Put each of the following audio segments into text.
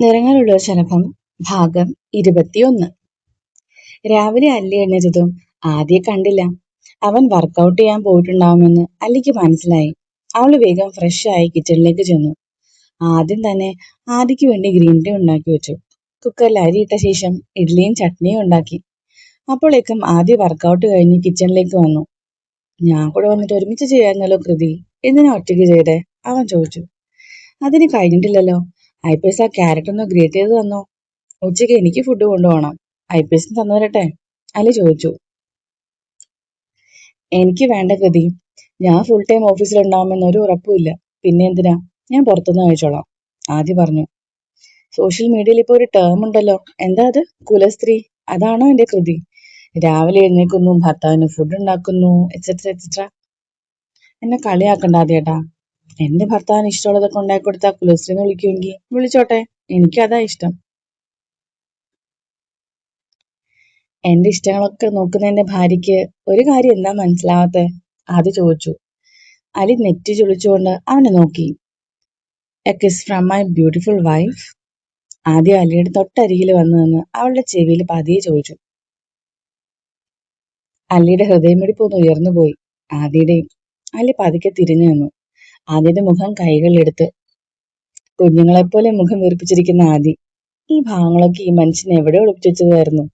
നിറങ്ങളുള്ള ശലഭം ഭാഗം 21. രാവിലെ അല്ലി എഴുന്നേറ്റതും ആദ്യെ കണ്ടില്ല. അവൻ വർക്കൗട്ട് ചെയ്യാൻ പോയിട്ടുണ്ടാവുമെന്ന് അല്ലിക്ക് മനസ്സിലായി. അവള് വേഗം ഫ്രഷ് ആയി കിച്ചണിലേക്ക് ചെന്നു. ആദ്യം തന്നെ ആദിക്ക് വേണ്ടി ഗ്രീൻ ടീ ഉണ്ടാക്കി വെച്ചു. കുക്കറിൽ അരി ഇട്ട ശേഷം ഇഡ്ഡലിയും ചട്നിയും ഉണ്ടാക്കി. അപ്പോഴേക്കും ആദ്യ വർക്കൗട്ട് കഴിഞ്ഞ് കിച്ചണിലേക്ക് വന്നു. ഞാൻ കൂടെ വന്നിട്ട് ഒരുമിച്ച് ചെയ്യാന്നല്ലോ കൃതി, എന്തിനാ ഒറ്റയ്ക്ക് ചെയ്തേ? അവൻ ചോദിച്ചു. അതിന് കഴിഞ്ഞിട്ടില്ലല്ലോ. ഐപിഎസ് ആ ക്യാരറ്റ് ഒന്ന് ഗ്രേറ്റ് ചെയ്ത് തന്നോ. ഉച്ചയ്ക്ക് എനിക്ക് ഫുഡ് കൊണ്ടുപോകണം. ഐപിഎസിന് തന്നു തരട്ടെ? അലി ചോദിച്ചു. എനിക്ക് വേണ്ട കൃതി, ഞാൻ ഫുൾ ടൈം ഓഫീസിലുണ്ടാവുമെന്ന് ഒരു ഉറപ്പുമില്ല. പിന്നെ എന്തിനാ, ഞാൻ പുറത്തുനിന്ന് കഴിച്ചോളാം, ആദ്യ പറഞ്ഞു. സോഷ്യൽ മീഡിയയിൽ ഇപ്പോൾ ഒരു ടേം ഉണ്ടല്ലോ, എന്താ അത്? കുലസ്ത്രീ. അതാണോ എന്റെ കൃതി? രാവിലെ എഴുന്നേൽക്കുന്നു, ഭർത്താവിന് ഫുഡ് ഉണ്ടാക്കുന്നു, എക്സെട്ര എക്സെട്ര. എന്നെ കളിയാക്കണ്ട ആദ്യേട്ടാ. എന്റെ ഭർത്താവിന് ഇഷ്ടമുള്ളതൊക്കെ ഉണ്ടാക്കി കൊടുത്താൽ കുലസ്ത്രീന്ന് വിളിക്കുമെങ്കിൽ വിളിച്ചോട്ടെ, എനിക്ക് അതാ ഇഷ്ടം. എന്റെ ഇഷ്ടങ്ങളൊക്കെ നോക്കുന്ന എന്റെ ഭാര്യയ്ക്ക് ഒരു കാര്യം എന്താ മനസ്സിലാവാത്തെ? ആദ്യ ചോദിച്ചു. അലി നെറ്റി ചുളിച്ചുകൊണ്ട് അവനെ നോക്കി. A kiss from my beautiful wife? ആദ്യം അലിയുടെ തൊട്ടരികിൽ വന്നു നിന്ന് അവളുടെ ചെവിയിൽ പതിയെ ചോദിച്ചു. അലിയുടെ ഹൃദയമിടിപ്പ് ഒന്ന് ഉയർന്നുപോയി. ആദ്യയുടെയും. അലി പതുക്കെ തിരിഞ്ഞു നിന്നു. ആദ്യയുടെ മുഖം കൈകളിലെടുത്ത്. കുഞ്ഞുങ്ങളെപ്പോലെ മുഖം വീർപ്പിച്ചിരിക്കുന്ന ആദി. ഈ ഭാവങ്ങളൊക്കെ ഈ മനുഷ്യനെ എവിടെ ഒളിപ്പിച്ചു വെച്ചതായിരുന്നു?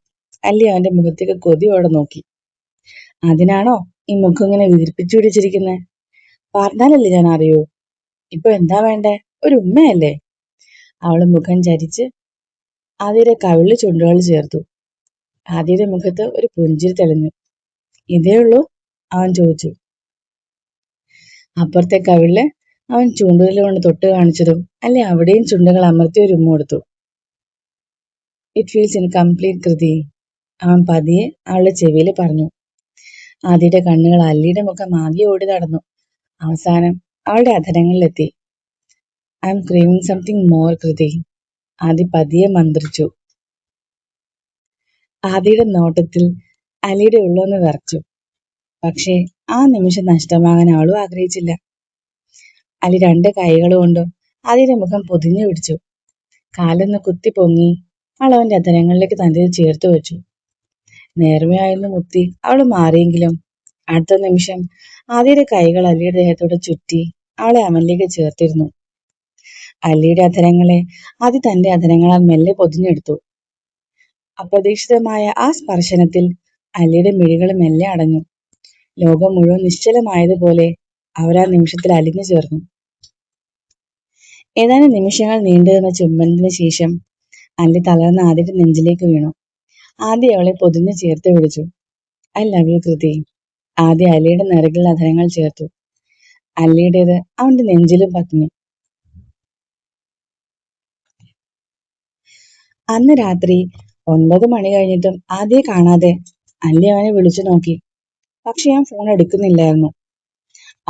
അല്ലി അവന്റെ മുഖത്തേക്ക് കൊതിയോടെ നോക്കി. അതിനാണോ ഈ മുഖം ഇങ്ങനെ വീർപ്പിച്ചു പിടിച്ചിരിക്കുന്നത്? പറഞ്ഞാലല്ലേ ഞാൻ അറിയൂ. ഇപ്പൊ എന്താ വേണ്ടേ? ഒരു ഉമ്മയല്ലേ? അവള് മുഖം ചരിച്ച് ആദിയുടെ കവിളിൽ ചുണ്ടുകൾ ചേർത്തു. ആദിയുടെ മുഖത്ത് ഒരു പുഞ്ചിരി തെളിഞ്ഞു. ഇതേ ഉള്ളൂ? അവൻ ചോദിച്ചു. അപ്പുറത്തെ കവിളില് അവൻ ചൂണ്ടുവിരൽ കൊണ്ട് തൊട്ട് കാണിച്ചതും അല്ലെ അവിടെയും ചുണ്ടുകൾ അമർത്തി ഒരു ഉമ്മ കൊടുത്തു. ഇറ്റ് ഫീൽസ് ഇൻകംപ്ലീറ്റ് കൃതി, അവൻ പതിയെ അവളുടെ ചെവിയിൽ പറഞ്ഞു. ആദിയുടെ കണ്ണുകൾ അല്ലിയുടെ മുഖം ആകെ ഓടി നടന്നു. അവസാനം അവളുടെ അധരങ്ങളിലെത്തി. I'm craving something more Kriti, Aadi പതിയെ മന്ത്രിച്ചു. ആദിയുടെ നോട്ടത്തിൽ അലിയുടെ ഉള്ളൊന്ന് വിറച്ചു. പക്ഷേ ആ നിമിഷം നഷ്ടമാകാൻ അവളും ആഗ്രഹിച്ചില്ല. അലി രണ്ട് കൈകൾ കൊണ്ടും ആദിയുടെ മുഖം പൊതിഞ്ഞു പിടിച്ചു. കാലൊന്ന് കുത്തി പൊങ്ങി അവൾ അവന്റെ അധരങ്ങളിലേക്ക് തന്നെ ചേർത്ത് വെച്ചു. നേർമയായെന്ന് മുത്തി അവൾ മാറിയെങ്കിലും അടുത്ത നിമിഷം ആദിയുടെ കൈകൾ അലിയുടെ ദേഹത്തോടെ ചുറ്റി അവളെ അവനിലേക്ക് ചേർത്തിരുന്നു. അലിയുടെ അധരങ്ങളെ ആദി തന്റെ അധരങ്ങളാൽ മെല്ലെ പൊതിഞ്ഞെടുത്തു. അപ്രതീക്ഷിതമായ ആ സ്പർശനത്തിൽ അലിയുടെ മിഴികൾ മെല്ലെ അടഞ്ഞു. ലോകം മുഴുവൻ നിശ്ചലമായതുപോലെ അവരാ നിമിഷത്തിൽ അലിഞ്ഞു ചേർന്നു. ഏതാനും നിമിഷങ്ങൾ നീണ്ടുനിന്ന ചുംബനത്തിന് ശേഷം അല്ലി തളർന്ന ആദിയുടെ നെഞ്ചിലേക്ക് വീണു. ആദ്യ അവളെ പൊതിഞ്ഞ് ചേർത്ത് പിടിച്ചു. ഐ ലവ് യു കൃതി, ആദ്യ അലിയുടെ നെറുകിൽ അധരങ്ങൾ ചേർത്തു. അല്ലിയുടേത് അവന്റെ നെഞ്ചിലും പതിഞ്ഞു. അന്ന് രാത്രി 9 മണി കഴിഞ്ഞിട്ടും ആദ്യെ കാണാതെ അല്ലി അവനെ വിളിച്ചു നോക്കി. പക്ഷെ ഞാൻ ഫോൺ എടുക്കുന്നില്ലായിരുന്നു.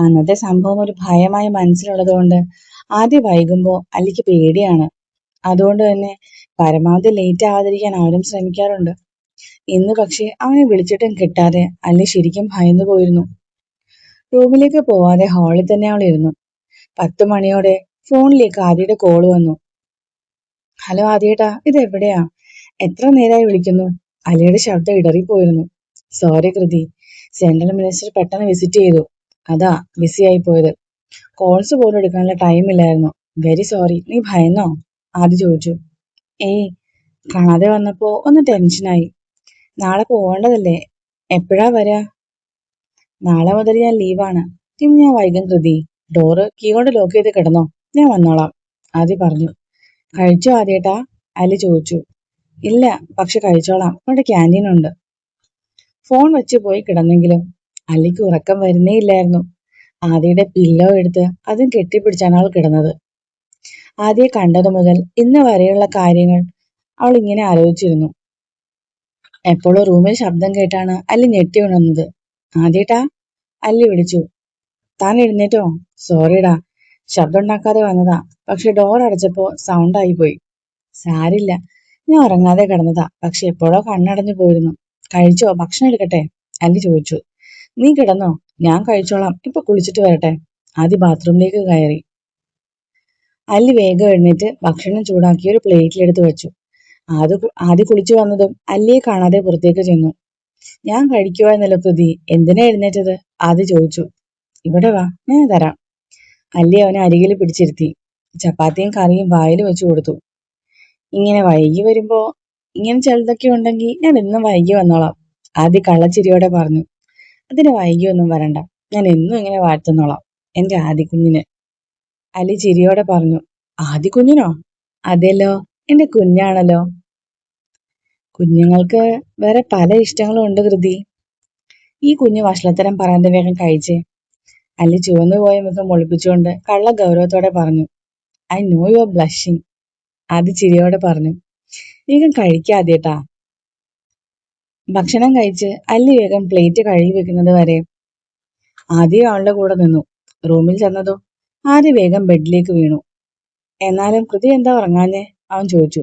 അന്നത്തെ സംഭവം ഒരു ഭയമായി മനസ്സിലുള്ളത് കൊണ്ട് ആദ്യ വൈകുമ്പോ അല്ലിക്ക് പേടിയാണ്. അതുകൊണ്ട് തന്നെ പരമാവധി ലേറ്റ് ആവാതിരിക്കാൻ അവരും ശ്രമിക്കാറുണ്ട്. ഇന്ന് പക്ഷെ അവനെ വിളിച്ചിട്ടും കിട്ടാതെ അല്ലി ശരിക്കും ഭയന്നു പോയിരുന്നു. റൂമിലേക്ക് പോവാതെ ഹാളിൽ തന്നെ അവൾ ഇരുന്നു. 10 മണിയോടെ ഫോണിലേക്ക് ആദിയുടെ കോള് വന്നു. ഹലോ ആദിയേട്ടാ, ഇത് എവിടെയാ? എത്ര നേരമായി വിളിക്കുന്നു? അലിയുടെ ശബ്ദം ഇടറിപ്പോയിരുന്നു. സോറി കൃതി, സെൻട്രൽ മിനിസ്റ്റർ പെട്ടെന്ന് വിസിറ്റ് ചെയ്തു, അതാ ബിസി ആയി പോയത്. കോൾസ് പോലും എടുക്കാനുള്ള ടൈം ഇല്ലായിരുന്നു. Very sorry. നീ ഭയന്നോ? ആദ്യ ചോദിച്ചു. ഏയ്, കാണാതെ വന്നപ്പോ ഒന്ന് ടെൻഷനായി. നാളെ പോവേണ്ടതല്ലേ, എപ്പോഴാ വരാ? നാളെ മുതൽ ഞാൻ ലീവാണ്. ഇന്ന് ഞാൻ വൈകും കൃതി. ഡോറ് കീ കൊണ്ട് ലോക്ക് ചെയ്ത് കിടന്നോ, ഞാൻ വന്നോളാം, ആദ്യ പറഞ്ഞു. കഴിച്ചോ ആദ്യേട്ടാ? അലി ചോദിച്ചു. ഇല്ല, പക്ഷെ കഴിച്ചോളാം, ഇവിടെ ക്യാൻറ്റീൻ ഉണ്ട്. ഫോൺ വെച്ച് പോയി കിടന്നെങ്കിലും അല്ലിക്ക് ഉറക്കം വരുന്നേ ഇല്ലായിരുന്നു. ആദിയുടെ പില്ലോ എടുത്ത് അതും കെട്ടിപ്പിടിച്ചാണ് അവൾ കിടന്നത്. ആദ്യെ കണ്ടതു മുതൽ ഇന്ന് വരെയുള്ള കാര്യങ്ങൾ അവൾ ഇങ്ങനെ ആലോചിച്ചിരുന്നു. എപ്പോഴോ റൂമിൽ ശബ്ദം കേട്ടാണ് അല്ലി ഞെട്ടി ഉണർന്നത്. ആദ്യേട്ടാ, അല്ലി വിളിച്ചു. താൻ എഴുന്നേറ്റോ? സോറിടാ, ശബ്ദം ഉണ്ടാക്കാതെ വന്നതാ, പക്ഷെ ഡോർ അടച്ചപ്പോ സൗണ്ട് ആയിപ്പോയി. സാരില്ല, ഞാൻ ഉറങ്ങാതെ കിടന്നതാ, പക്ഷെ എപ്പോഴോ കണ്ണടഞ്ഞു പോയിരുന്നു. കഴിച്ചോ? ഭക്ഷണം എടുക്കട്ടെ? അല്ലി ചോദിച്ചു. നീ കിടന്നോ, ഞാൻ കഴിച്ചോളാം, ഇപ്പൊ കുളിച്ചിട്ട് വരട്ടെ. ആദ്യ ബാത്റൂമിലേക്ക് കയറി. അല്ലി വേഗം എഴുന്നേറ്റ് ഭക്ഷണം ചൂടാക്കി ഒരു പ്ലേറ്റിലെടുത്ത് വെച്ചു. ആദ്യ കുളിച്ചു വന്നതും അല്ലിയെ കാണാതെ പുറത്തേക്ക് ചെന്നു. ഞാൻ കഴിക്കുവാന്നല്ലോ കൃതി, എന്തിനാ എഴുന്നേറ്റത്? ആദ്യ ചോദിച്ചു. ഇവിടെ വാ, ഞാൻ തരാം. അല്ലി അവനെ അരികിൽ പിടിച്ചിരുത്തി. ചപ്പാത്തിയും കറിയും വായിൽ വെച്ചു കൊടുത്തു. ഇങ്ങനെ വൈകി വരുമ്പോ ഇങ്ങനെ ചിലതൊക്കെ ഉണ്ടെങ്കിൽ ഞാൻ എന്നും വൈകി വന്നോളാം, ആദ്യ കള്ളച്ചിരിയോടെ പറഞ്ഞു. അതിന് വൈകിയൊന്നും വരണ്ട, ഞാൻ എന്നും ഇങ്ങനെ വാഴ്ത്തുന്നോളാം എന്റെ ആദ്യ കുഞ്ഞിന്. അലി ചിരിയോടെ പറഞ്ഞു. ആദ്യ കുഞ്ഞിനോ? അതെല്ലോ, എന്റെ കുഞ്ഞാണല്ലോ. കുഞ്ഞുങ്ങൾക്ക് വേറെ പല ഇഷ്ടങ്ങളും ഉണ്ട് കൃതി. ഈ കുഞ്ഞു വഷളത്തരം പറയാതെ വേഗം കഴിച്ചേ. അല്ലി ചുവന്നുപോയ മുഖം ഒളിപ്പിച്ചുകൊണ്ട് കള്ള ഗൗരവത്തോടെ പറഞ്ഞു. I know you are blushing. ആദ്യ ചിരിയോടെ പറഞ്ഞു. വേഗം കഴിക്കാദ്യേട്ടാ. ഭക്ഷണം കഴിച്ച് അല്ലി വേഗം പ്ലേറ്റ് കഴുകി വെക്കുന്നത് വരെ ആദ്യം അവളുടെ കൂടെ നിന്നു. റൂമിൽ ചെന്നതോ ആദ്യ വേഗം ബെഡിലേക്ക് വീണു. എന്നാലും കൃതി എന്താ ഉറങ്ങാഞ്ഞേ? അവൻ ചോദിച്ചു.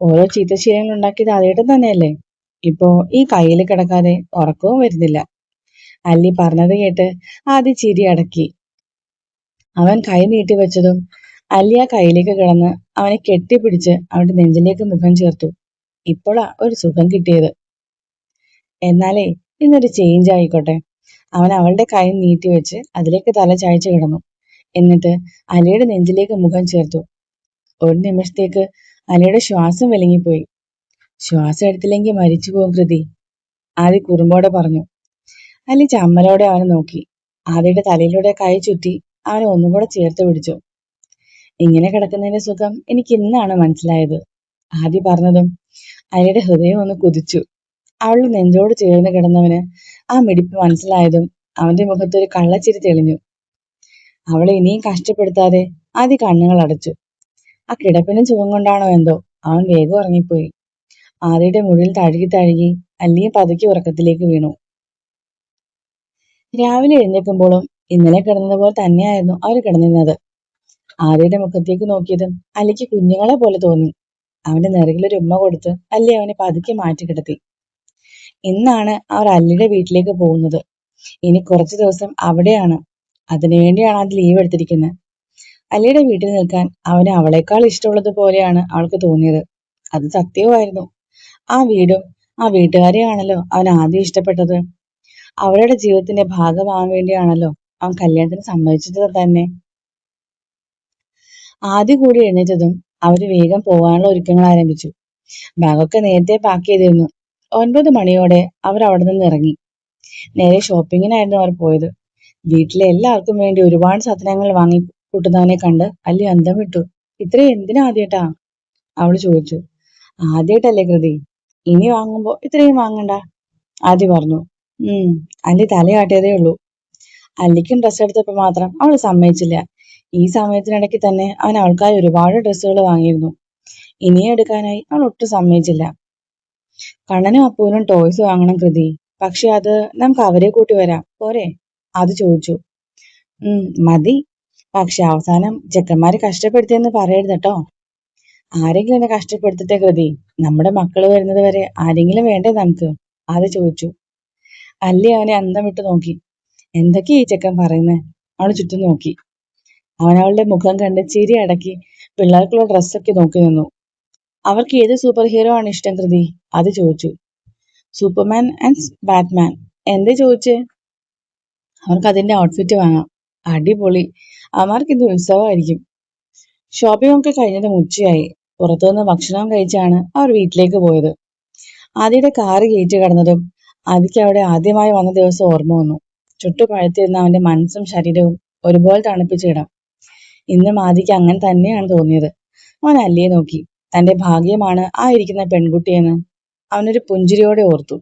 ഓരോ ചീത്തശീലങ്ങൾ ഉണ്ടാക്കിയത് ആദ്യേട്ടൻ തന്നെയല്ലേ. ഇപ്പോ ഈ കയ്യിൽ കിടക്കാതെ ഉറക്കവും വരുന്നില്ല. അല്ലി പറഞ്ഞത് കേട്ട് ആദ്യ ചിരി അടക്കി. അവൻ കൈ നീട്ടി വെച്ചതും അല്ലി ആ കൈയിലേക്ക് കിടന്ന് അവനെ കെട്ടിപ്പിടിച്ച് അവന്റെ നെഞ്ചിലേക്ക് മുഖം ചേർത്തു. ഇപ്പോഴാ ഒരു സുഖം കിട്ടിയത്. എന്നാലേ ഇന്നൊരു ചേഞ്ച് ആയിക്കോട്ടെ. അവൻ അവളുടെ കൈ നീട്ടി വെച്ച് അതിലേക്ക് തല ചായച്ചു കിടന്നു. എന്നിട്ട് അലിയുടെ നെഞ്ചിലേക്ക് മുഖം ചേർത്തു. ഒരു നിമിഷത്തേക്ക് അലിയുടെ ശ്വാസം വിലങ്ങിപ്പോയി. ശ്വാസം എടുത്തില്ലെങ്കിൽ മരിച്ചു പോകും കൃതി, ആദി കുറുമ്പോടെ പറഞ്ഞു. അലി ചമ്മലോടെ അവനെ നോക്കി. ആദിയുടെ തലയിലൂടെ കൈ ചുറ്റി അവനെ ഒന്നുകൂടെ ചേർത്ത് പിടിച്ചു. ഇങ്ങനെ കിടക്കുന്നതിന്റെ സുഖം എനിക്ക് ഇന്നാണ് മനസ്സിലായത്, ആദി പറഞ്ഞതും അലിയുടെ ഹൃദയം ഒന്ന് കുതിച്ചു. അവളുടെ നെഞ്ചോട് ചേർന്ന് കിടന്നവന് ആ മിടിപ്പ് മനസ്സിലായതും അവന്റെ മുഖത്തൊരു കള്ളച്ചിരി തെളിഞ്ഞു. അവളെ ഇനിയും കഷ്ടപ്പെടുത്താതെ ആദി കണ്ണുകൾ അടച്ചു. ആ കിടപ്പിനും സുഖം കൊണ്ടാണോ എന്തോ അവൻ വേഗം ഉറങ്ങിപ്പോയി. ആദിയുടെ മുടിയിൽ തഴുകി തഴുകി അല്ലിയും പതുക്കി ഉറക്കത്തിലേക്ക് വീണു. രാവിലെ എഴുന്നേൽക്കുമ്പോഴും ഇന്നലെ കിടന്നതുപോലെ തന്നെയായിരുന്നു അവർ കിടന്നിരുന്നത്. ആദിയുടെ മുഖത്തേക്ക് നോക്കിയതും അല്ലിക്ക് കുഞ്ഞുങ്ങളെ പോലെ തോന്നി. അവന്റെ നെറുകിലൊരു ഉമ്മ കൊടുത്ത് അല്ലി അവനെ പതുക്കെ മാറ്റി കിടത്തി. ഇന്നാണ് അവർ അല്ലിയുടെ വീട്ടിലേക്ക് പോകുന്നത്. ഇനി കുറച്ചു ദിവസം അവിടെയാണ്. അതിനുവേണ്ടിയാണ് അത് ലീവ് എടുത്തിരിക്കുന്നത്. അല്ലിയുടെ വീട്ടിൽ നിൽക്കാൻ അവന് അവളെക്കാൾ ഇഷ്ടമുള്ളത് പോലെയാണ് അവൾക്ക് തോന്നിയത്. അത് സത്യവുമായിരുന്നു. ആ വീടും ആ വീട്ടുകാരെയാണല്ലോ അവൻ ആദ്യം ഇഷ്ടപ്പെട്ടത്. അവരുടെ ജീവിതത്തിന്റെ ഭാഗമാവാൻ വേണ്ടിയാണല്ലോ അവൻ കല്യാണത്തിന് സമ്മതിച്ചത് തന്നെ. ആദ്യം കൂടി എഴുന്നേറ്റതും അവര് വേഗം പോകാനുള്ള ഒരുക്കങ്ങൾ ആരംഭിച്ചു. ബാഗൊക്കെ നേരത്തെ പാക്ക് ചെയ്തിരുന്നു. 9 മണിയോടെ അവർ അവിടെ നിന്ന് ഇറങ്ങി. നേരെ ഷോപ്പിങ്ങിനായിരുന്നു അവർ പോയത്. വീട്ടിലെ എല്ലാവർക്കും വേണ്ടി ഒരുപാട് സാധനങ്ങൾ വാങ്ങി കൂട്ടുന്നവനെ കണ്ട് അല്ലി അന്തം വിട്ടു. ഇത്രയും എന്തിനാ ആദ്യേട്ടാ? അവള് ചോദിച്ചു. ആദ്യമായിട്ടല്ലേ കൃതി, ഇനി വാങ്ങുമ്പോ ഇത്രയും വാങ്ങണ്ട, ആദ്യ പറഞ്ഞു. അല്ലി തലയാട്ടിയതേ ഉള്ളൂ. അല്ലിക്കും ഡ്രസ്സ് എടുത്തപ്പോ മാത്രം അവള് സമ്മതിച്ചില്ല. ഈ സമയത്തിനിടയ്ക്ക് തന്നെ അവൻ അവൾക്കായി ഒരുപാട് ഡ്രസ്സുകൾ വാങ്ങിയിരുന്നു. ഇനിയും എടുക്കാനായി അവൾ ഒട്ടും സമ്മതിച്ചില്ല. കണ്ണനും അപ്പൂനും ടോയ്സ് വാങ്ങണം കൃതി, പക്ഷെ അത് നമുക്ക് അവരെ കൂട്ടി വരാം പോരെ? അത് ചോദിച്ചു. മതി, പക്ഷെ അവസാനം ചെക്കന്മാരെ കഷ്ടപ്പെടുത്തിയെന്ന് പറയരുത് കേട്ടോ. ആരെങ്കിലും എന്നെ കഷ്ടപ്പെടുത്തട്ടെ കൃതി, നമ്മുടെ മക്കള് വരുന്നത് വരെ ആരെങ്കിലും വേണ്ടേ നമുക്ക്? അത് ചോദിച്ചു. അല്ലി അവനെ അന്തം വിട്ട് നോക്കി. എന്തൊക്കെയാ ഈ ചെക്കൻ പറയുന്നേ? അവൾ ചുറ്റും നോക്കി. അവൻ അവളുടെ മുഖം കണ്ട് ചിരി അടക്കി പിള്ളേർക്കുള്ള ഡ്രസ്സൊക്കെ നോക്കി നിന്നു. അവർക്ക് ഏത് സൂപ്പർ ഹീറോ ആണ് ഇഷ്ടം കൃതി? അത് ചോദിച്ചു. Superman and Batman. എന്തേ ചോദിച്ചേ? അവർക്ക് അതിന്റെ ഔട്ട്ഫിറ്റ് വാങ്ങാം. അടിപൊളി, അവന്മാർക്ക് ഇത് ഉത്സവമായിരിക്കും. ഷോപ്പിംഗ് ഒക്കെ കഴിഞ്ഞത് ഉച്ചയായി. പുറത്തുനിന്ന് ഭക്ഷണം കഴിച്ചാണ് അവർ വീട്ടിലേക്ക് പോയത്. ആദിയുടെ കാറ് കയറ്റി കടന്നതും ആദിക്ക് അവിടെ ആദ്യമായി വന്ന ദിവസം ഓർമ്മ വന്നു. ചുട്ടു പഴുത്തിരുന്ന അവന്റെ മനസ്സും ശരീരവും ഒരുപോലെ തണുപ്പിച്ചിടാം. ഇന്നും ആദിക്ക് അങ്ങനെ തന്നെയാണ് തോന്നിയത്. അവൻ അല്ലിയെ നോക്കി. തന്റെ ഭാഗ്യമാണ് ആ ഇരിക്കുന്ന പെൺകുട്ടിയെന്ന് അവനൊരു പുഞ്ചിരിയോടെ ഓർത്തു.